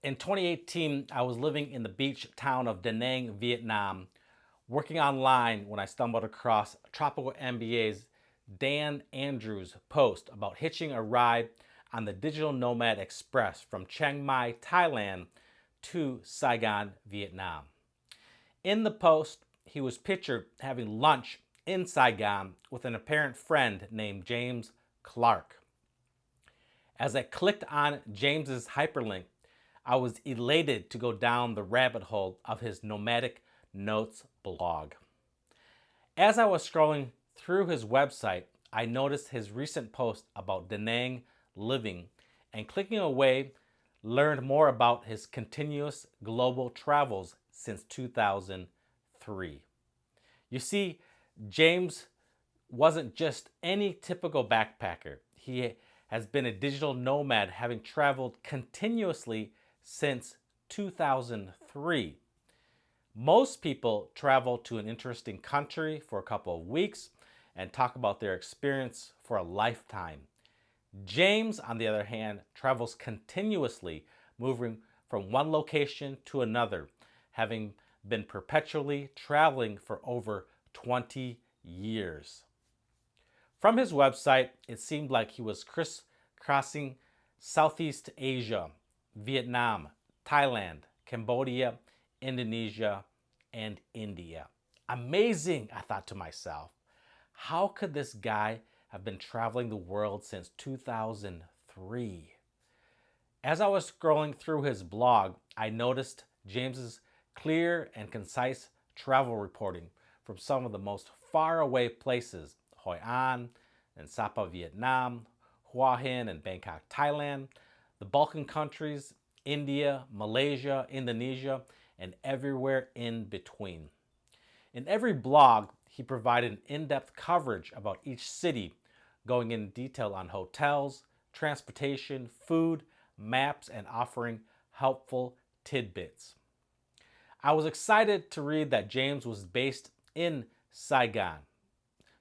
In 2018, I was living in the beach town of Danang, Vietnam, working online when I stumbled across Tropical MBA's Dan Andrews' post about hitching a ride on the Digital Nomad Express from Chiang Mai, Thailand to Saigon, Vietnam. In the post, he was pictured having lunch in Saigon with an apparent friend named James Clark. As I clicked on James's hyperlink, I was elated to go down the rabbit hole of his Nomadic Notes blog. As I was scrolling through his website, I noticed his recent post about Danang living, and clicking away, learned more about his continuous global travels since 2003. You see, James wasn't just any typical backpacker. He has been a digital nomad, having traveled continuously since 2003. Most people travel to an interesting country for a couple of weeks and talk about their experience for a lifetime. James, on the other hand, travels continuously, moving from one location to another, having been perpetually traveling for over 20 years. From his website, it seemed like he was crisscrossing Southeast Asia, Vietnam, Thailand, Cambodia, Indonesia, and India. Amazing, I thought to myself. How could this guy have been traveling the world since 2003? As I was scrolling through his blog, I noticed James's clear and concise travel reporting from some of the most faraway places: Hoi An and Sapa, Vietnam, Hua Hin and Bangkok, Thailand, the Balkan countries, India, Malaysia, Indonesia, and everywhere in between. In every blog, he provided in-depth coverage about each city, going in detail on hotels, transportation, food, maps, and offering helpful tidbits. I was excited to read that James was based in Saigon.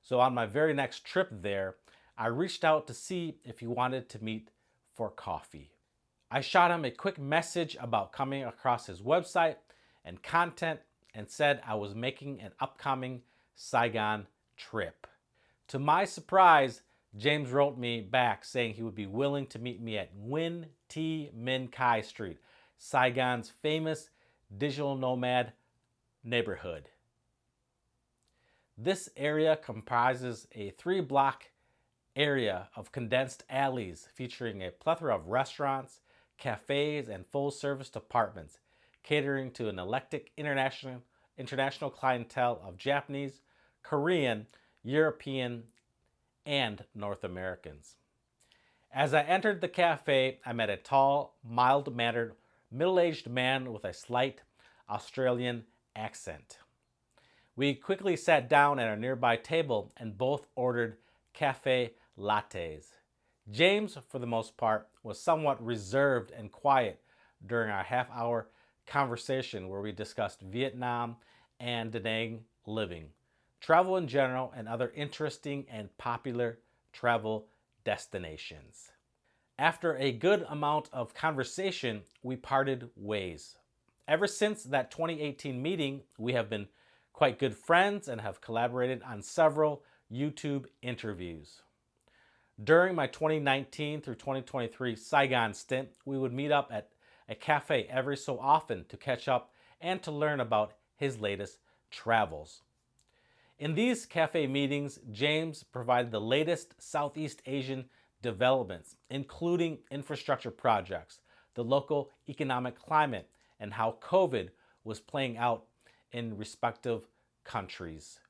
So on my very next trip there, I reached out to see if he wanted to meet for coffee. I shot him a quick message about coming across his website and content and said I was making an upcoming Saigon trip. To my surprise, James wrote me back saying he would be willing to meet me at Nguyen Thi Minh Khai Street, Saigon's famous digital nomad neighborhood. This area comprises a 3-block area of condensed alleys featuring a plethora of restaurants, cafes, and full-service departments, catering to an eclectic international clientele of Japanese, Korean, European, and North Americans. As I entered the cafe, I met a tall, mild-mannered, middle-aged man with a slight Australian accent. We quickly sat down at a nearby table and both ordered cafe lattes. James, for the most part, was somewhat reserved and quiet during our half-hour conversation where we discussed Vietnam and Danang living, travel in general, and other interesting and popular travel destinations. After a good amount of conversation, we parted ways. Ever since that 2018 meeting, we have been quite good friends and have collaborated on several YouTube interviews. During my 2019 through 2023 Saigon stint, we would meet up at a cafe every so often to catch up and to learn about his latest travels. In these cafe meetings, James provided the latest Southeast Asian developments, including infrastructure projects, the local economic climate, and how COVID was playing out in respective countries.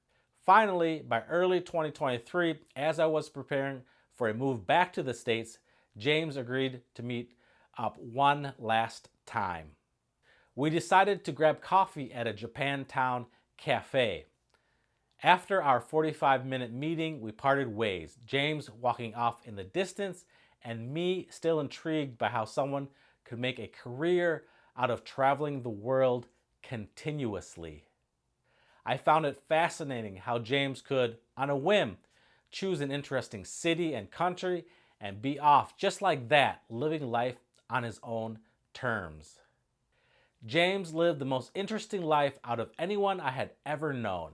Finally, by early 2023, as I was preparing for a move back to the States, James agreed to meet up one last time. We decided to grab coffee at a Japantown cafe. After our 45-minute meeting, we parted ways, James walking off in the distance and me still intrigued by how someone could make a career out of traveling the world continuously. I found it fascinating how James could, on a whim, choose an interesting city and country and be off just like that, living life on his own terms. James lived the most interesting life out of anyone I had ever known.